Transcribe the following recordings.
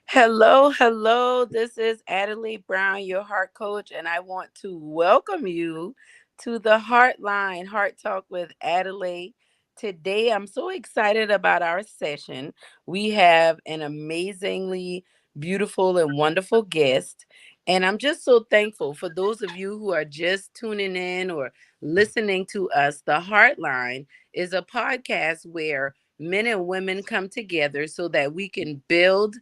Hello, hello. This is Adelai Brown, your heart coach, and I want to welcome you to the Heartline Heart Talk with Adelai. Today, I'm so excited about our session. We have an amazingly beautiful and wonderful guest, and I'm just so thankful for those of you who are just tuning in or listening to us. The Heartline is a podcast where men and women come together so that we can build,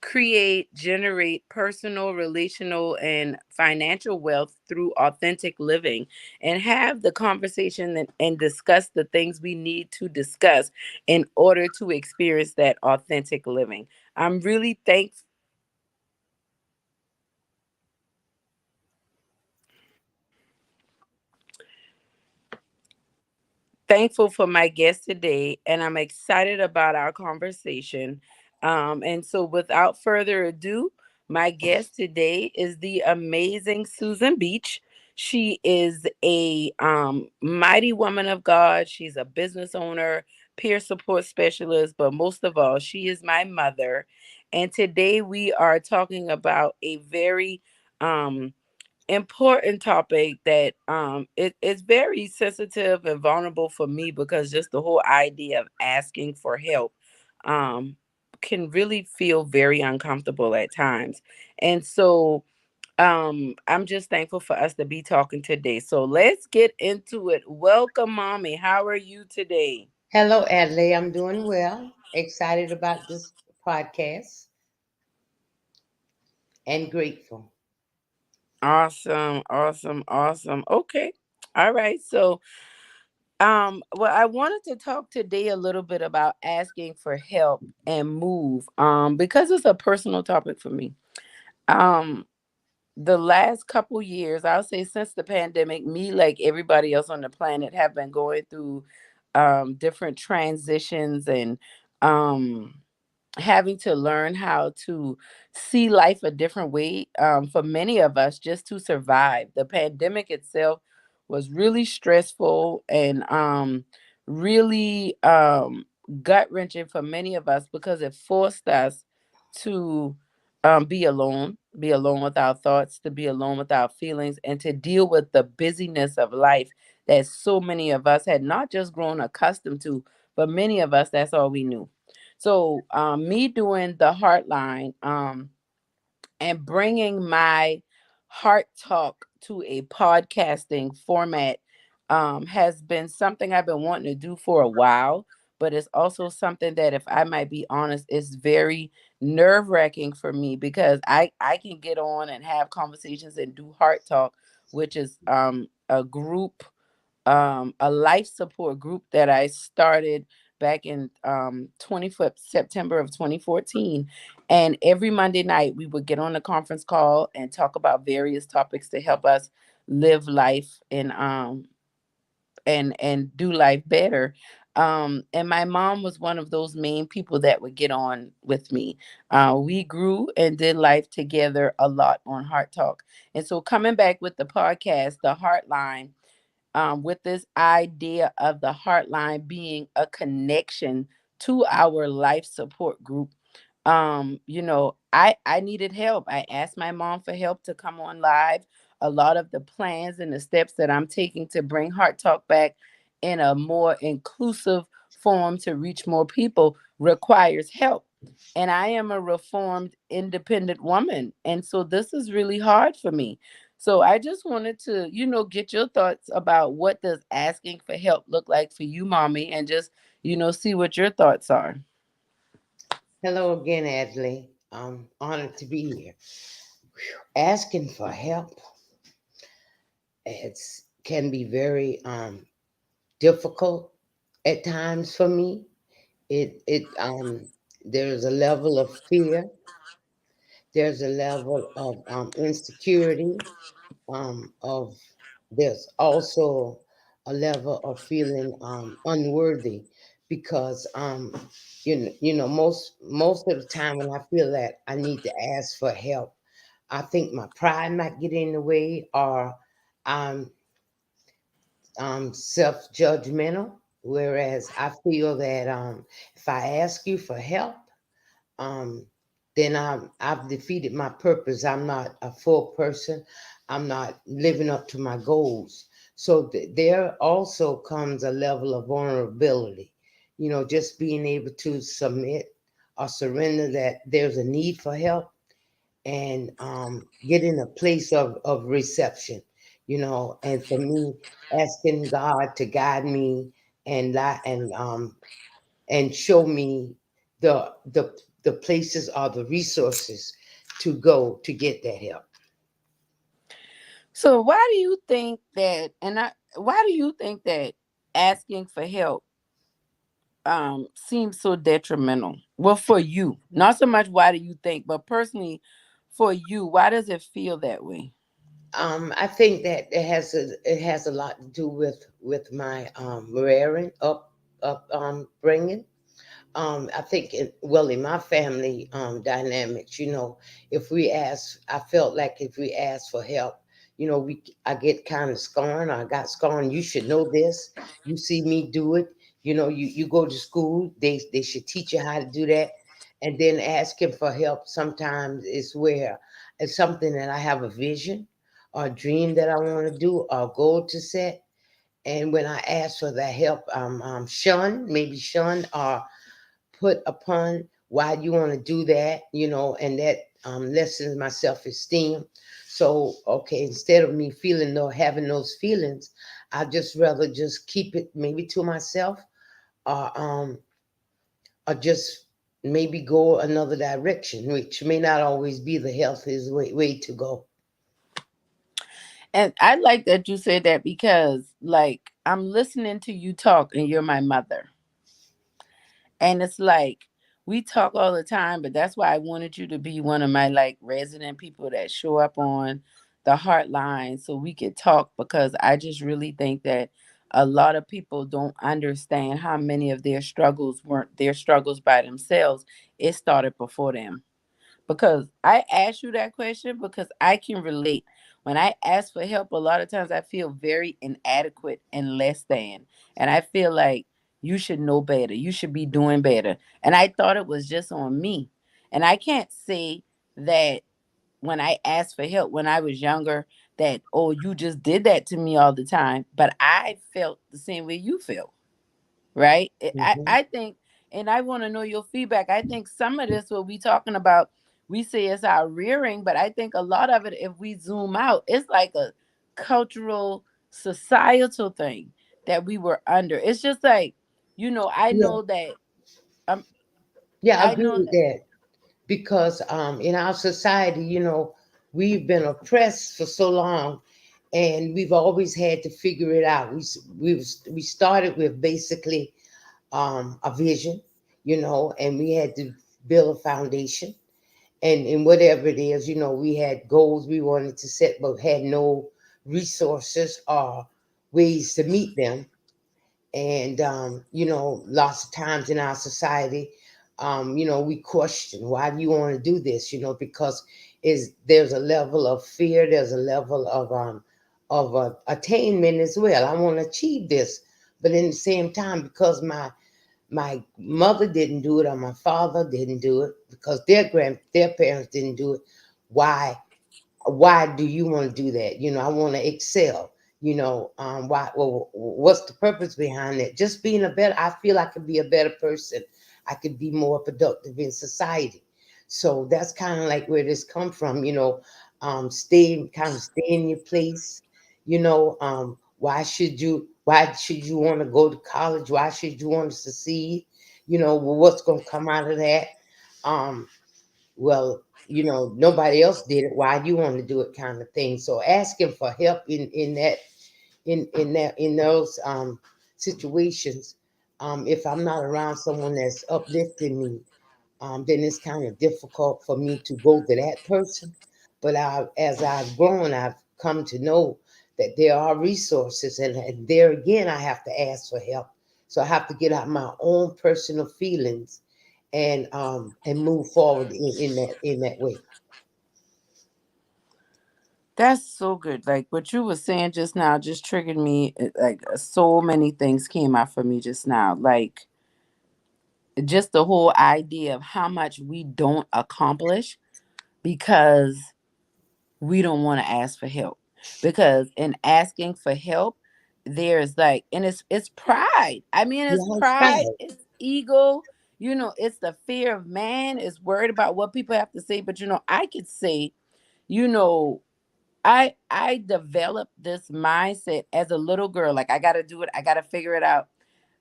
create, generate personal, relational, and financial wealth through authentic living, and have the conversation and discuss the things we need to discuss in order to experience that authentic living. I'm really thankful for my guest today, and I'm excited about our conversation. And so, without further ado, my guest today is the amazing Susan Beach. She is a mighty woman of God. She's a business owner, peer support specialist, but most of all, she is my mother. And today we are talking about a very important topic that it's very sensitive and vulnerable for me, because just the whole idea of asking for help um can really feel very uncomfortable at times. And so I'm just thankful for us to be talking today. So let's get into it. Welcome, mommy. How are you today? Hello, Adley. I'm doing well. Excited about this podcast and grateful. Awesome, awesome, awesome. Okay. All right. So well, I wanted to talk today a little bit about asking for help and move, because it's a personal topic for me. Um, the last couple years, I'll say since the pandemic, me, like everybody else on the planet, have been going through different transitions and um having to learn how to see life a different way, for many of us, just to survive. The pandemic itself was really stressful and really gut wrenching for many of us, because it forced us to be alone with our thoughts, to be alone with our feelings, and to deal with the busyness of life that so many of us had not just grown accustomed to, but many of us, that's all we knew. So, me doing the Heartline, and bringing my heart talk to a podcasting format, has been something I've been wanting to do for a while. But it's also something that, if I might be honest, is very nerve wracking for me, because I can get on and have conversations and do heart talk, which is a group, a life support group that I started back in September of 2014. And every Monday night, we would get on a conference call and talk about various topics to help us live life and do life better. And my mom was one of those main people that would get on with me. We grew and did life together a lot on Heart Talk. And so, coming back with the podcast, the Heartline, with this idea of the Heartline being a connection to our life support group. I needed help. I asked my mom for help to come on live. A lot of the plans and the steps that I'm taking to bring Heart Talk back in a more inclusive form to reach more people requires help. And I am a reformed independent woman, and so this is really hard for me. So I just wanted to, get your thoughts about what does asking for help look like for you, mommy, and just, see what your thoughts are. Hello again, Adley. I'm honored to be here. Asking for help, it's can be very difficult at times for me. It there's a level of fear. There's a level of insecurity. Of There's also a level of feeling unworthy because most of the time when I feel that I need to ask for help, I think my pride might get in the way, or I'm self-judgmental. Whereas I feel that if I ask you for help, um, then I've defeated my purpose. I'm not a full person. I'm not living up to my goals. So there also comes a level of vulnerability. Just being able to submit or surrender that there's a need for help, and get in a place of reception. And for me, asking God to guide me and and show me the the the places or the resources to go to get that help. So why do you think that why do you think that asking for help seems so detrimental? Well, for you. Not so much why do you think, but personally for you, why does it feel that way? I think that it has a lot to do with my rearing up bringing. I think well, in my family dynamics, if we ask, I felt like if we ask for help, I get kind of scorned. I got scorned. You should know this. You see me do it. You go to school. They should teach you how to do that. And then asking for help sometimes is where it's something that I have a vision or a dream that I want to do or a goal to set. And when I ask for that help, I'm shunned, maybe shunned or put upon why you want to do that, and that lessens my self esteem. So, okay, instead of me feeling or having those feelings, I just rather just keep it maybe to myself, or just maybe go another direction, which may not always be the healthiest way to go. And I like that you said that because like I'm listening to you talk and you're my mother. And it's like we talk all the time, but that's why I wanted you to be one of my like resident people that show up on the heart line so we could talk, because I just really think that a lot of people don't understand how many of their struggles weren't their struggles by themselves. It started before them. Because I asked you that question because I can relate. When I ask for help, a lot of times I feel very inadequate and less than. And I feel like you should know better. You should be doing better. And I thought it was just on me. And I can't say that when I asked for help when I was younger, that, oh, you just did that to me all the time. But I felt the same way you feel, right? Hmm. I think, and I want to know your feedback. I think some of this, what we talking about, we say it's our rearing, but I think a lot of it, if we zoom out, it's like a cultural, societal thing that we were under. It's just like, I Yeah, know that, um, yeah, I I agree know with that, that because in our society, we've been oppressed for so long, and we've always had to figure it out. We started with basically a vision, and we had to build a foundation, and whatever it is, we had goals we wanted to set, but had no resources or ways to meet them. And lots of times in our society, we question, why do you want to do this, because is there's a level of fear, there's a level of attainment as well. I want to achieve this, but in the same time, because my mother didn't do it or my father didn't do it, because their parents didn't do it, why why do you want to do that? I want to excel. Why? Well, what's the purpose behind it? Just being a better. I feel I could be a better person. I could be more productive in society. So that's kind of like where this come from. Stay in your place. Why should you want to go to college? Why should you want to succeed? Well, what's going to come out of that? Um, well, nobody else did it. Why do you want to do it, kind of thing? So asking for help in those situations, if I'm not around someone that's uplifting me, then it's kind of difficult for me to go to that person. But as I've grown, I've come to know that there are resources, and there again, I have to ask for help. So I have to get out my own personal feelings and move forward in that way. that's so good. Like what you were saying just now just triggered me. So many things came out for me just now. Like just the whole idea of how much we don't accomplish because we don't want to ask for help. Because in asking for help, there's like, and it's pride. I mean, it's Yeah, it's pride, right. it's ego, it's the fear of man, it's worried about what people have to say. But I could say, you know, I developed this mindset as a little girl. Like, I gotta do it, I gotta figure it out.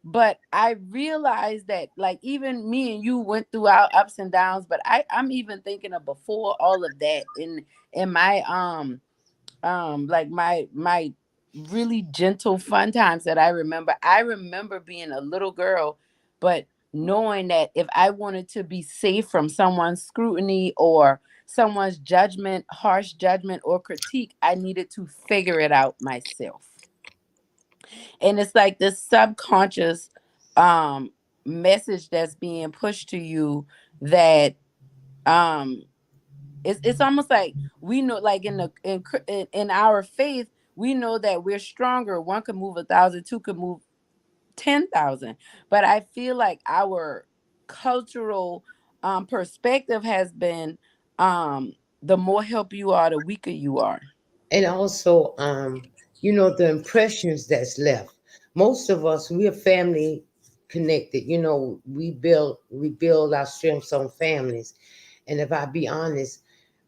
But I realized that, like, even me and you went through our ups and downs, but I'm even thinking of before all of that, in my like my really gentle fun times that I remember being a little girl, but knowing that if I wanted to be safe from someone's scrutiny or someone's judgment, harsh judgment or critique, I needed to figure it out myself. And it's like this subconscious um message that's being pushed to you, that um it's almost like we know, like in our faith, we know that we're stronger. One could move 1,000, two could move 10,000. But I feel like our cultural perspective has been, the more help you are, the weaker you are. And also, the impressions that's left. Most of us, we are family connected. We build our strengths on families. And if I be honest,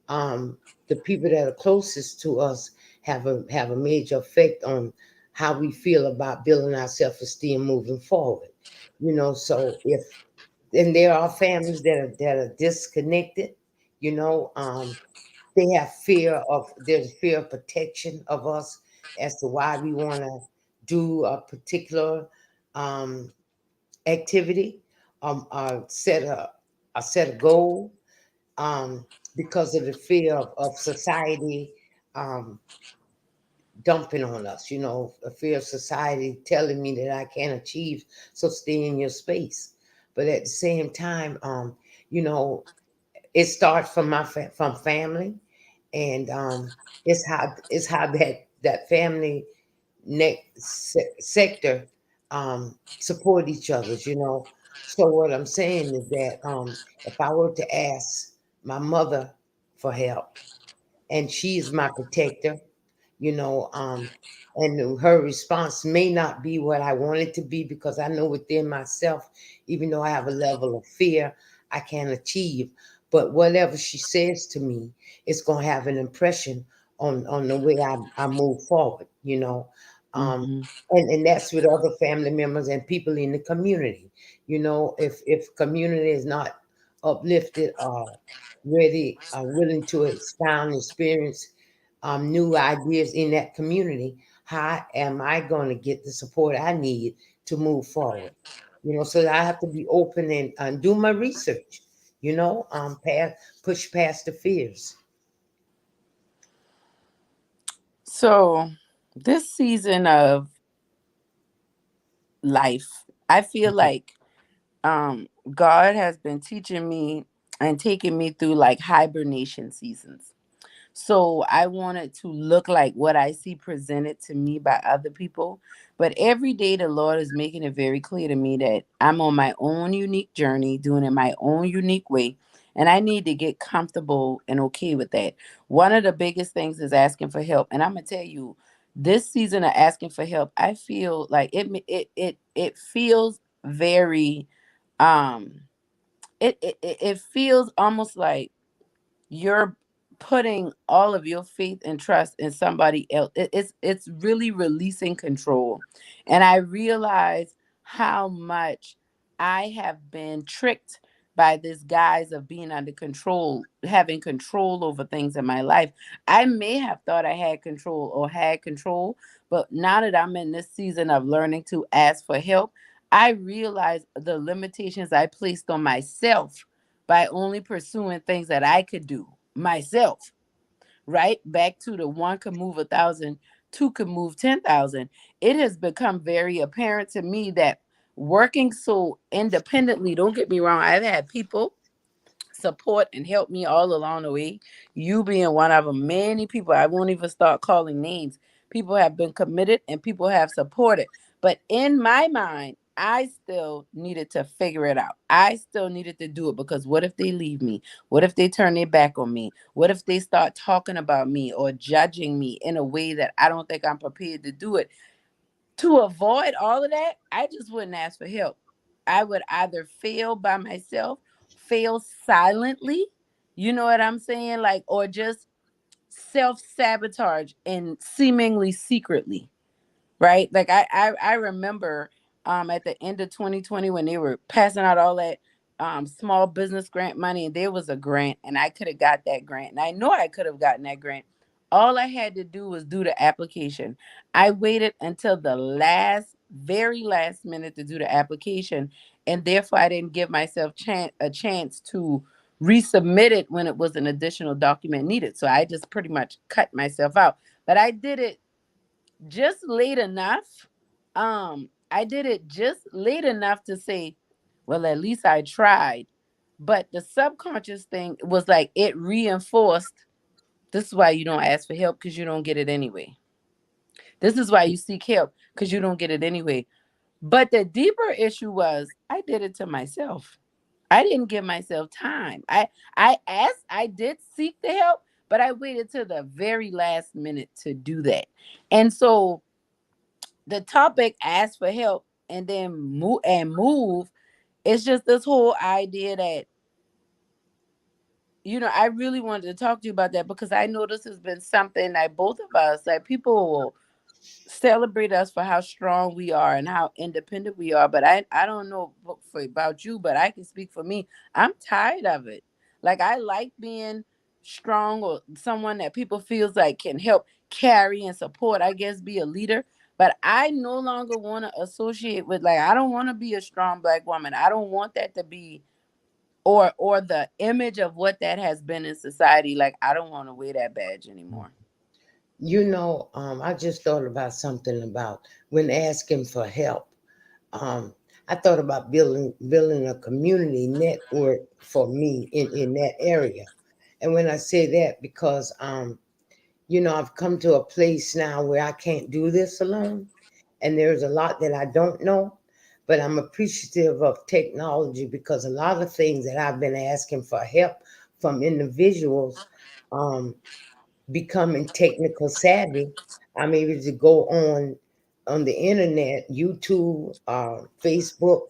um, the people that are closest to us have a major effect on how we feel about building our self esteem moving forward. So if and there are families that are disconnected. You know, they have there's fear of protection of us as to why we want to do a particular um, activity, set a goal, um, because of the fear of society um, dumping on us, a fear of society telling me that I can't achieve, so stay in your space. But at the same time, you know, it starts from from family, and it's how that family sector support each other's. So what I'm saying is that if I were to ask my mother for help, and she's my protector, you know, um, and her response may not be what I want it to be, because I know within myself, even though I have a level of fear, I can achieve. But whatever she says to me, it's gonna have an impression on the way I move forward, Um, Hmm. and that's with other family members and people in the community. If community is not uplifted or ready, willing to expound experience new ideas in that community, how am I going to get the support I need to move forward? So I have to be open and do my research, push past the fears. So this season of life, I feel like God has been teaching me and taking me through like hibernation seasons. So I want it to look like what I see presented to me by other people. But every day, the Lord is making it very clear to me that I'm on my own unique journey, doing it my own unique way. And I need to get comfortable and okay with that. One of the biggest things is asking for help. And I'm going to tell you, this season of asking for help, I feel like it feels very, um, it feels almost like you're putting all of your faith and trust in somebody else. It's really releasing control. And I realize how much I have been tricked by this guise of being under control, having control over things in my life. I may have thought I had control or had control, but now that I'm in this season of learning to ask for help, I realize the limitations I placed on myself by only pursuing things that I could do myself, right? Back to the one could move 1,000, two could move 10,000. It has become very apparent to me that working so independently, don't get me wrong, I've had people support and help me all along the way. You being one of them, many people, I won't even start calling names. People have been committed and people have supported. But in my mind, I still needed to figure it out. I still needed to do it because what if they leave me? What if they turn their back on me? What if they start talking about me or judging me in a way that I don't think I'm prepared to do it? To avoid all of that, I just wouldn't ask for help. I would either fail by myself, fail silently, you know what I'm saying? Like, or just self sabotage and seemingly secretly, right? Like I remember at the end of 2020 when they were passing out all that small business grant money, and there was a grant and I could have got that grant. And I know I could have gotten that grant. All I had to do was do the application. I waited until the very last minute to do the application, and therefore I didn't give myself a chance to resubmit it when it was an additional document needed. So I just pretty much cut myself out. But I did it just late enough. I did it just late enough to say, well, at least I tried. But the subconscious thing was like it reinforced this is why you don't ask for help because you don't get it anyway. This is why you seek help because you don't get it anyway. But the deeper issue was I did it to myself. I didn't give myself time. I asked, I did seek the help, but I waited till the very last minute to do that. And so the topic ask for help and then move. It's just this whole idea that I really wanted to talk to you about that because I know this has been something that both of us, like people will celebrate us for how strong we are and how independent we are. But I don't know about you, but I can speak for me. I'm tired of it. Like I like being strong or someone that people feels like can help carry and support. I guess be a leader. But I no longer want to associate with like I don't want to be a strong black woman. I don't want that to be or the image of what that has been in society. Like I don't want to wear that badge anymore. I just thought about something about when asking for help. Um, I thought about building a community network for me in that area. And when I say that, because I've come to a place now where I can't do this alone, and there's a lot that I don't know. But I'm appreciative of technology because a lot of things that I've been asking for help from individuals, um, becoming technical savvy, I'm able to go on the internet, YouTube, Facebook,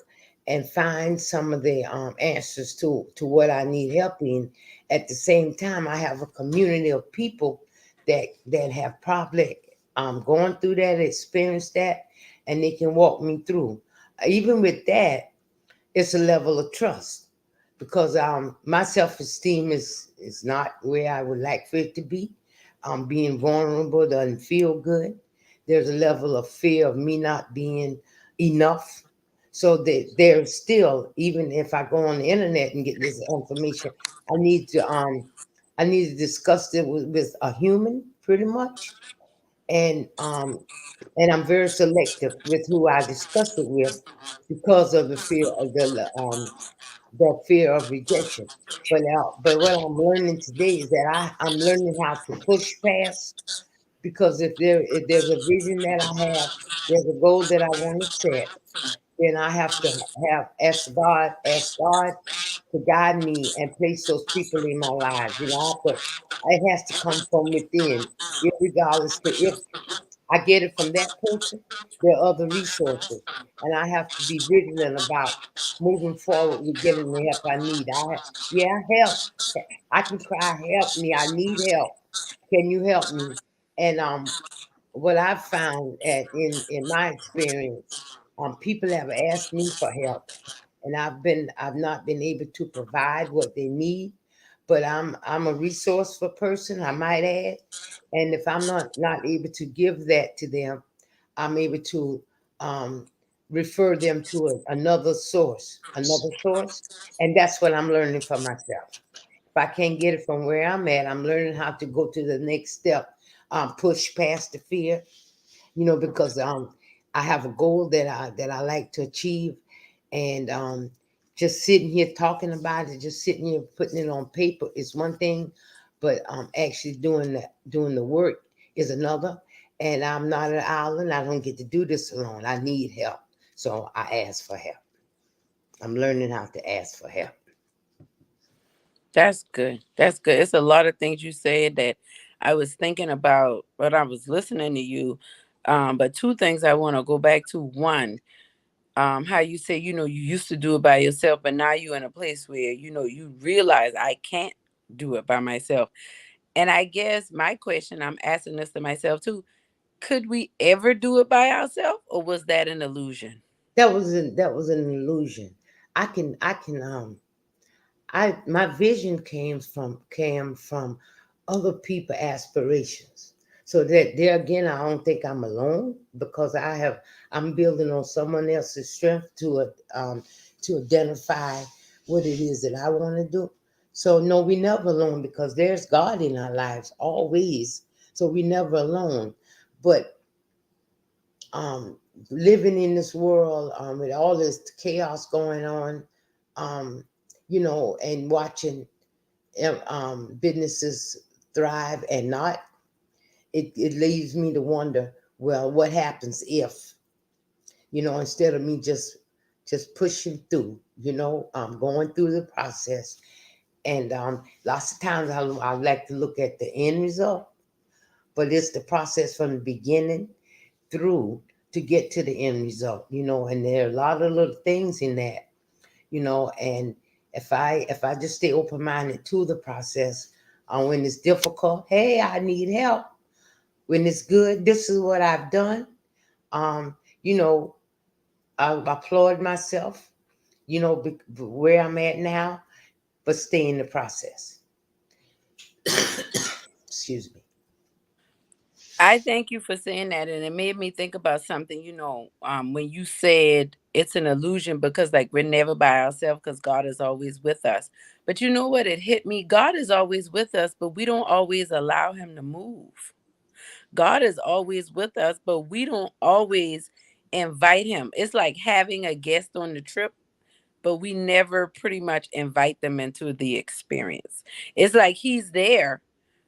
and find some of the answers to what I need help in. At the same time, I have a community of people that have probably gone through that, experienced that, and they can walk me through. Even with that, it's a level of trust because my self esteem is not where I would like for it to be. Being vulnerable doesn't feel good. There's a level of fear of me not being enough. So that there's still, even if I go on the internet and get this information, I need to um I need to discuss it with a human pretty much. And I'm very selective with who I discuss it with because of the fear of the fear of rejection. But what I'm learning today is that I'm learning how to push past, because if there's a vision that I have, there's a goal that I want to set, then I have to have ask God to guide me and place those people in my lives. It has to come from within, regardless to if I get it from that person. There are other resources, and I have to be vigilant about moving forward with getting the help I need. Yeah, help. I can cry, help me. I need help. Can you help me? And what I've found in my experience, people have asked me for help, and I've not been able to provide what they need, but I'm a resourceful person, I might add. And if I'm not able to give that to them, I'm able to um, refer them to another source, and that's what I'm learning for myself. If I can't get it from where I'm at, I'm learning how to go to the next step, push past the fear, because I have a goal that I like to achieve, and just sitting here talking about it, just sitting here putting it on paper is one thing, but actually doing the work is another. And I'm not an island. I don't get to do this alone. I need help. So I ask for help. I'm learning how to ask for help. That's good. That's good. It's a lot of things you said that I was thinking about when I was listening to you. But two things I want to go back to. One, how you say, you used to do it by yourself, but now you're in a place where, you realize I can't do it by myself. And I guess my question, I'm asking this to myself too, could we ever do it by ourselves, or was that an illusion? That was an illusion. I can I my vision came from other people aspirations. So that there again, I don't think I'm alone because I'm building on someone else's strength to identify what it is that I want to do. So no, we never alone because there's God in our lives always. So we never alone. But um, living in this world with all this chaos going on, um, and watching businesses thrive and not, it leaves me to wonder, well, what happens if, instead of me just pushing through, going through the process. And lots of times I like to look at the end result, but it's the process from the beginning through to get to the end result, and there are a lot of little things in that, and if I just stay open-minded to the process, when it's difficult, hey, I need help. When it's good, this is what I've done. um you know I applaud myself, where I'm at now, but stay in the process. Excuse me. I thank you for saying that, and it made me think about something. When you said it's an illusion because, like, we're never by ourselves because God is always with us. But you know what? It hit me. God is always with us, but we don't always allow Him to move. God is always with us, but we don't always invite Him. It's like having a guest on the trip, but we never pretty much invite them into the experience. It's like he's there,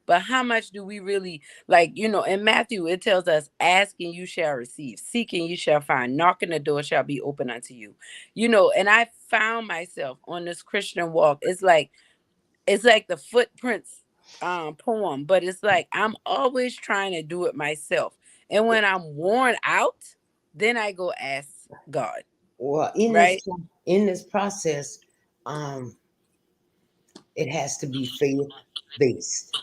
but how much do we really, like, in Matthew, it tells us, asking you shall receive, seeking you shall find, knocking the door shall be open unto you. And I found myself on this Christian walk. It's like the footprints poem, but it's like I'm always trying to do it myself. And when I'm worn out, then I go ask God, Well, in this right? in this process, um it has to be faith based.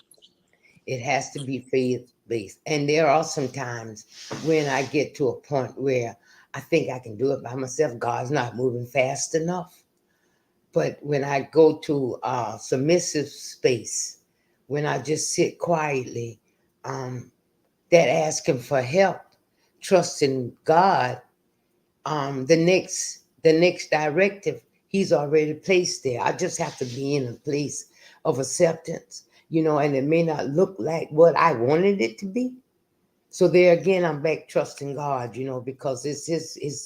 It has to be faith based. And there are some times when I get to a point where I think I can do it by myself. God's not moving fast enough. But when I go to submissive space, when I just sit quietly, um, that asking for help, trusting God, the next directive He's already placed there. I just have to be in a place of acceptance, and it may not look like what I wanted it to be. So there again, I'm back trusting God, because it's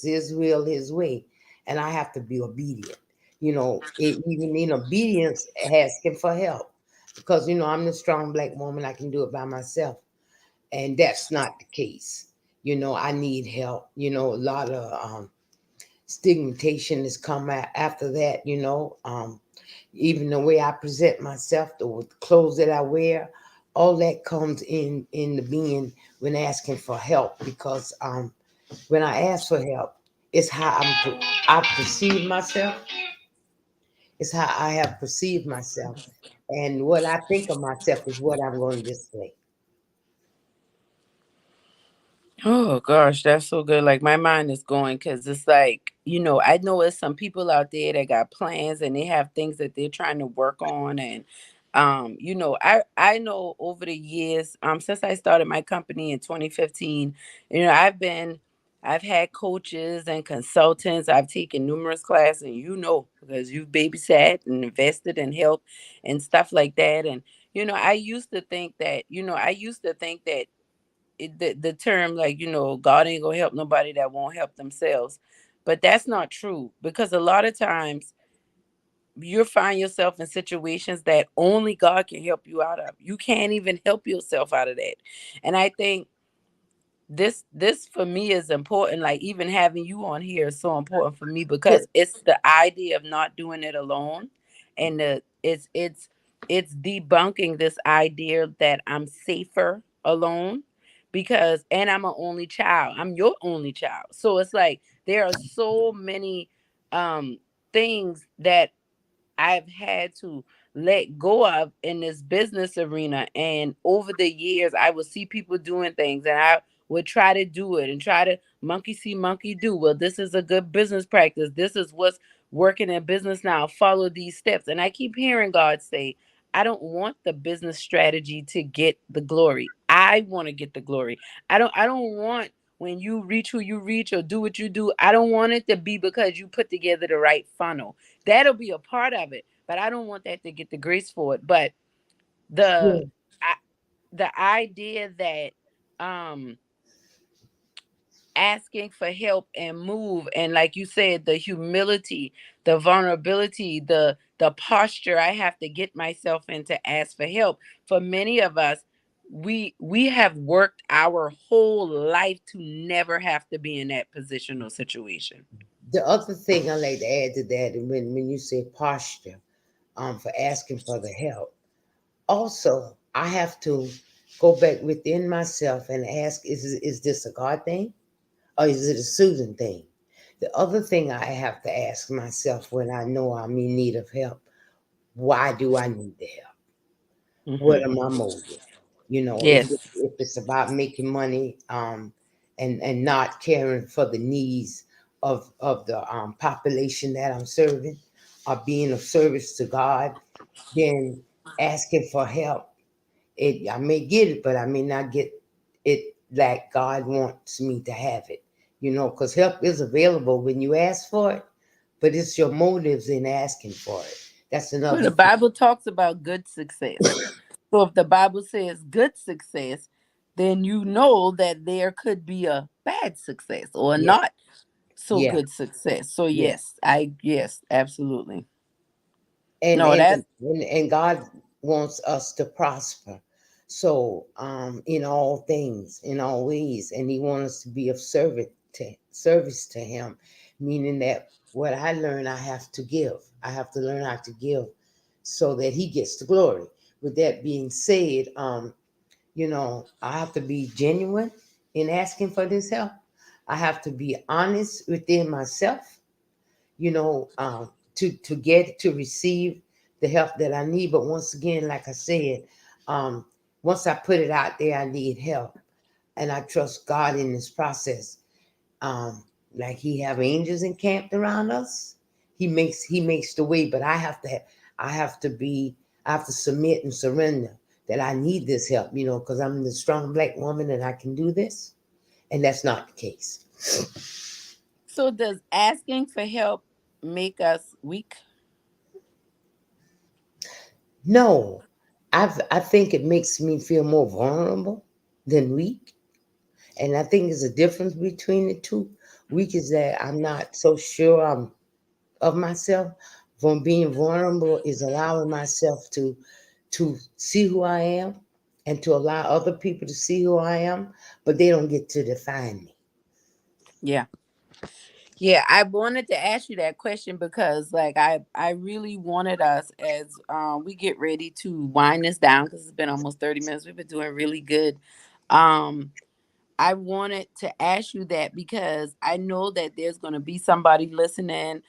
His will, His way, and I have to be obedient. Even in obedience, asking for help, because I'm the strong black woman. I can do it by myself, and that's not the case. I need help. A lot of stigmatization has come after that. Even the way I present myself, the clothes that I wear, all that comes in the being when asking for help. Because when I ask for help, it's how I perceive myself. It's how I have perceived myself, and what I think of myself is what I'm going to display. Oh gosh, that's so good. Like my mind is going because it's like, I know there's some people out there that got plans and they have things that they're trying to work on. And I know over the years, since I started my company in 2015, I've had coaches and consultants. I've taken numerous classes, and because you've babysat and invested and helped and stuff like that. And I used to think that the term, like, God ain't gonna help nobody that won't help themselves, but that's not true, because a lot of times you find yourself in situations that only God can help you out of. You can't even help yourself out of that. And I think this for me is important. Like even having you on here is so important for me because it's the idea of not doing it alone, and it's debunking this idea that I'm safer alone, because and I'm an only child. I'm your only child. So it's like there are so many um things that I've had to let go of in this business arena. And over the years, I would see people doing things and I would try to do it and try to monkey see, monkey do. Well, this is a good business practice. This is what's working in business now. Follow these steps. And I keep hearing God say, I don't want the business strategy to get the glory. I want to get the glory. I don't want when you reach who you reach or do what you do, I don't want it to be because you put together the right funnel. That'll be a part of it, but I don't want that to get the grace for it. But the Yeah. I, the idea that um asking for help and move, and like you said, the humility, the vulnerability, the posture I have to get myself in to ask for help. For many of us, we have worked our whole life to never have to be in that position or situation. The other thing I like to add to that, and when you say posture, for asking for the help, also I have to go back within myself and ask: is this a God thing or is it a Susan thing? The other thing I have to ask myself when I know I'm in need of help: why do I need the help? What Hmm. are my motives? You know, Yes. if it's about making money, and not caring for the needs of the population that I'm serving, or being of service to God, then asking for help, it I may get it, but I may not get it like God wants me to have it. You know, because help is available when you ask for it, but it's your motives in asking for it. That's Well, another the thing. Bible talks about good success. So if the Bible says good success, then you know that there could be a bad success or a Yeah, not so yeah, good success. So yeah. yes, absolutely. and No, and that's and God wants us to prosper. So in all things, in all ways, and He wants us to be of service to Him, meaning that what I learn, I have to give. I have to learn how to give, so that He gets the glory. With that being said, I have to be genuine in asking for this help. I have to be honest within myself, you know, to receive the help that I need. But once again, like I said, um, once I put it out there, I need help, and I trust God in this process. Um, like He have angels encamped around us, He makes the way. But I have to be, I have to submit and surrender that I need this help, because I'm the strong black woman and I can do this, and that's not the case. so does asking for help make us weak? No, I think it makes me feel more vulnerable than weak. And I think there's a difference between the two. Weak is that I'm not so sure I'm of myself. From being vulnerable is allowing myself to see who I am, and to allow other people to see who I am, but they don't get to define me. Yeah. Yeah, I wanted to ask you that question because like I really wanted us as we get ready to wind this down because it's been almost 30 minutes. We've been doing really good. Um I wanted to ask you that because I know that there's going to be somebody listening,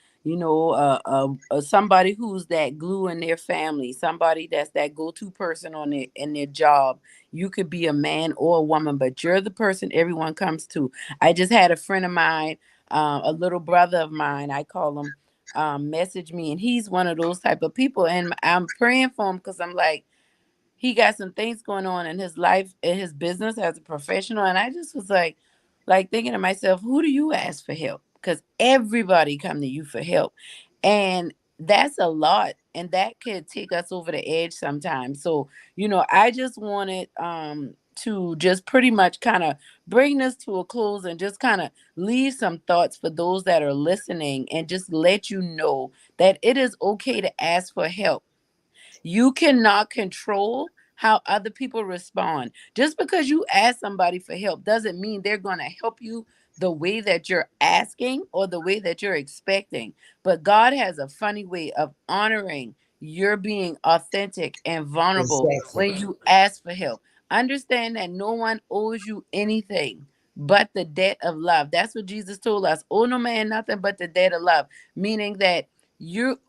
somebody who's that glue in their family, somebody that's that go-to person on their in their job. You could be a man or a woman, but you're the person everyone comes to. I just had a friend of mine, a little brother of mine, I call him, message me, and he's one of those type of people, and I'm praying for him because I'm like he got some things going on in his life in his business as a professional, and I just was like thinking to myself, who do you ask for help? Because everybody come to you for help, and that's a lot, and that could take us over the edge sometimes. So I just wanted to just pretty much kind of bring this to a close and just kind of leave some thoughts for those that are listening and just let you know that it is okay to ask for help. You cannot control how other people respond. Just because you ask somebody for help doesn't mean they're going to help you the way that you're asking or the way that you're expecting. But God has a funny way of honoring your being authentic and vulnerable Exactly. when you ask for help. Understand that no one owes you anything but the debt of love. That's what Jesus told us. Owe no man nothing but the debt of love. Meaning that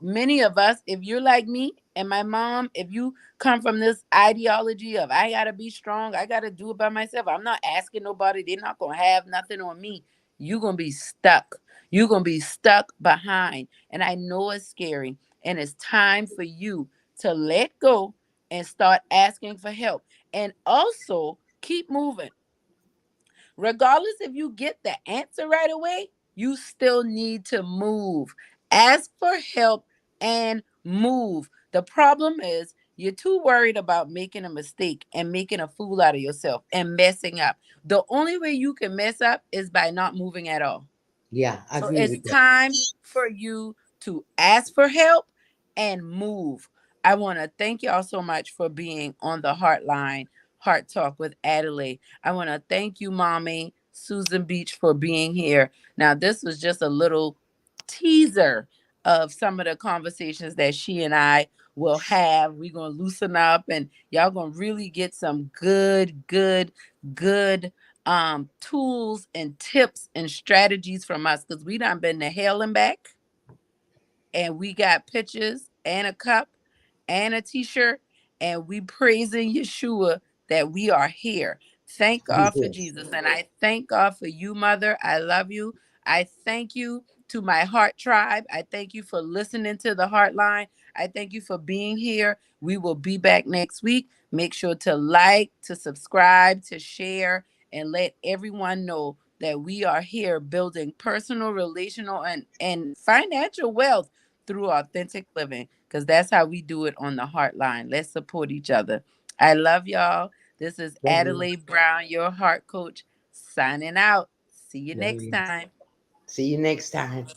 many of us, if you're like me and my mom, if you come from this ideology of I gotta be strong, I gotta do it by myself, I'm not asking nobody, they're not gonna have nothing on me, you're gonna be stuck. You're gonna be stuck behind. And I know it's scary. And it's time for you to let go and start asking for help. And also keep moving. Regardless if you get the answer right away, you still need to move. Ask for help and move. The problem is you're too worried about making a mistake and making a fool out of yourself and messing up. The only way you can mess up is by not moving at all. Yeah, I So agree it's with that. time for you to ask for help and move. I want to thank y'all so much for being on the Heartline Heart Talk with Adelaide. I want to thank you, Mommy Susan Beach, for being here. Now, this was just a little teaser of some of the conversations that she and I will have. We're going to loosen up and y'all going to really get some good tools and tips and strategies from us because we done been to hell and back, and we got pictures and a cup and a t-shirt, and we praising Yeshua that we are here. Thank God for Yes. Jesus, and I thank God for you, Mother. I love you. I thank you to my heart tribe. I thank you for listening to the Heartline. I thank you for being here. We will be back next week. Make sure to like, to subscribe, to share, and let everyone know that we are here building personal, relational, and financial wealth through authentic living, because that's how we do it on the Heartline. Let's support each other. I love y'all. This is Love you. Adelai Brown, your heart coach, signing out. See you Love next you. time. See you next time.